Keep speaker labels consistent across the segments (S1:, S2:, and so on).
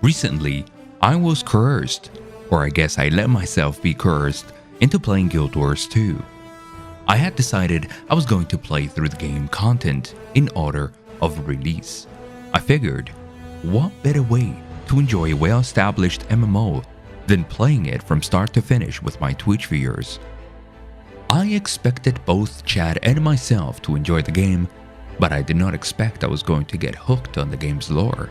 S1: Recently, I was coerced, or I guess I let myself be coerced, into playing Guild Wars 2. I had decided I was going to play through the game content in order of release. I figured, what better way to enjoy a well-established MMO than playing it from start to finish with my Twitch viewers. I expected both Chad and myself to enjoy the game, but I did not expect I was going to get hooked on the game's lore.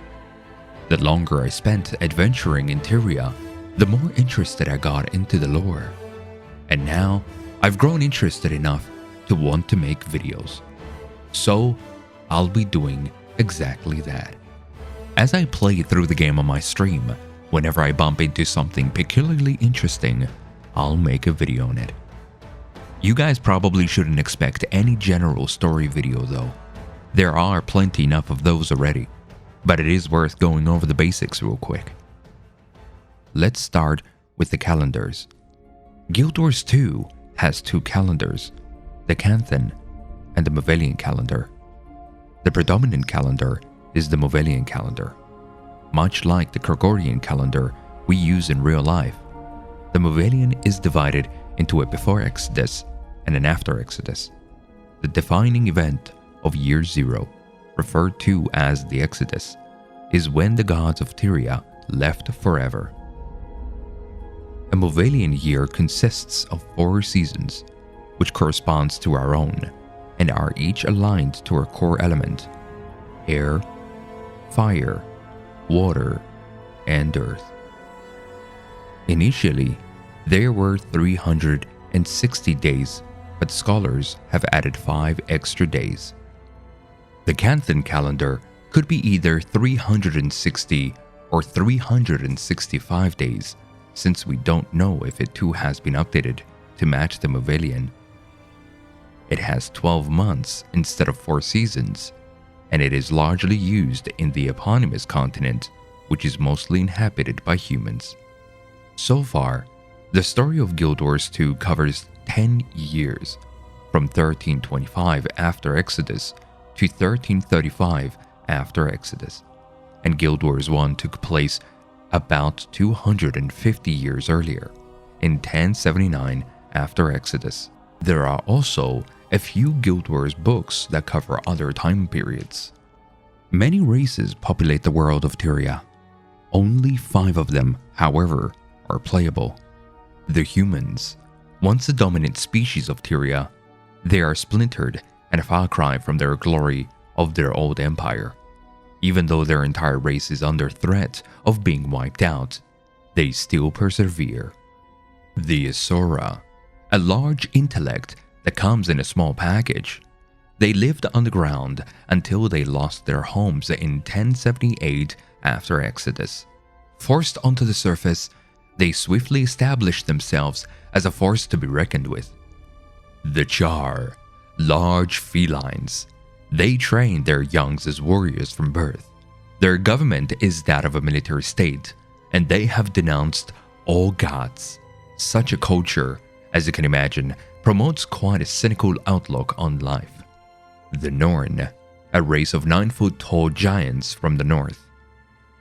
S1: The longer I spent adventuring in Tyria, the more interested I got into the lore. And now, I've grown interested enough to want to make videos. So, I'll be doing exactly that. As I play through the game on my stream, whenever I bump into something peculiarly interesting, I'll make a video on it. You guys probably shouldn't expect any general story video though. There are plenty enough of those already, but it is worth going over the basics real quick. Let's start with the calendars. Guild Wars 2 has two calendars, the Canthan and the Movelian calendar. The predominant calendar is the Movelian calendar. Much like the Gregorian calendar we use in real life, the Movelian is divided into a before Exodus and an after Exodus. The defining event of Year Zero, referred to as the Exodus, is when the gods of Tyria left forever. A Movelian year consists of 4 seasons, which corresponds to our own, and are each aligned to our core element: air, fire, water, and earth. Initially, there were 360 days, but scholars have added 5 extra days. The Canthan calendar could be either 360 or 365 days, since we don't know if it too has been updated to match the Movelian. It has 12 months instead of 4 seasons, and it is largely used in the eponymous continent, which is mostly inhabited by humans. So far, the story of Guild Wars 2 covers 10 years, from 1325 after Exodus to 1335 after Exodus, and Guild Wars 1 took place about 250 years earlier, in 1079 after Exodus. There are also a few Guild Wars books that cover other time periods. Many races populate the world of Tyria. Only 5 of them, however, are playable. The humans, once the dominant species of Tyria, they are splintered and a far cry from their glory of their old empire. Even though their entire race is under threat of being wiped out, they still persevere. The Asura, a large intellect that comes in a small package. They lived underground until they lost their homes in 1078 after Exodus. Forced onto the surface, they swiftly established themselves as a force to be reckoned with. The Char, large felines. They train their youngs as warriors from birth. Their government is that of a military state, and they have denounced all gods. Such a culture, as you can imagine, promotes quite a cynical outlook on life. The Norn, a race of 9-foot-tall giants from the north.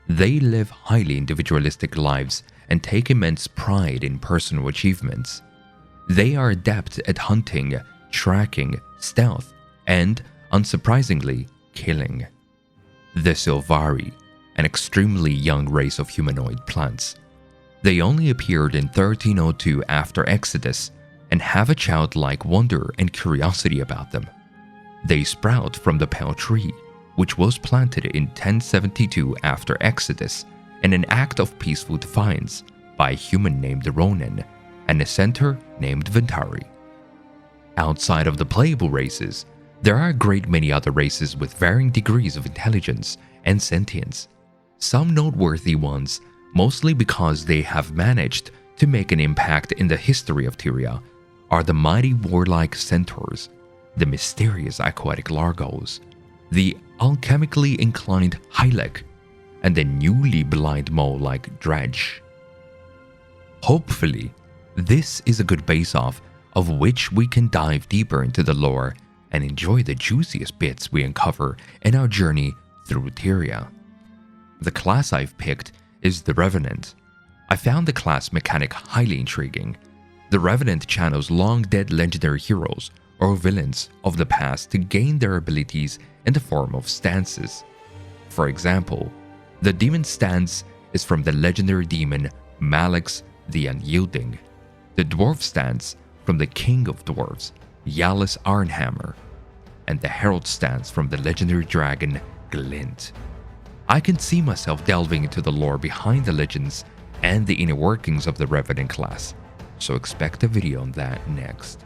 S1: They live highly individualistic lives and take immense pride in personal achievements. They are adept at hunting, tracking, stealth, and, unsurprisingly, killing. The Silvari, an extremely young race of humanoid plants. They only appeared in 1302 after Exodus and have a childlike wonder and curiosity about them. They sprout from the Pale Tree, which was planted in 1072 after Exodus in an act of peaceful defiance by a human named Ronan and a centaur named Ventari. Outside of the playable races, there are a great many other races with varying degrees of intelligence and sentience. Some noteworthy ones, mostly because they have managed to make an impact in the history of Tyria, are the mighty warlike centaurs, the mysterious aquatic largos, the alchemically inclined Hylek, and the newly blind mole-like Dredge. Hopefully, this is a good base-off of which we can dive deeper into the lore and enjoy the juiciest bits we uncover in our journey through Tyria. The class I've picked is the Revenant. I found the class mechanic highly intriguing. The Revenant channels long-dead legendary heroes or villains of the past to gain their abilities in the form of stances. For example, the Demon Stance is from the legendary demon Malix the Unyielding, the Dwarf Stance from the King of Dwarves, Yalis Ironhammer, and the Herald Stance from the legendary dragon Glint. I can see myself delving into the lore behind the legends and the inner workings of the Revenant class, so expect a video on that next.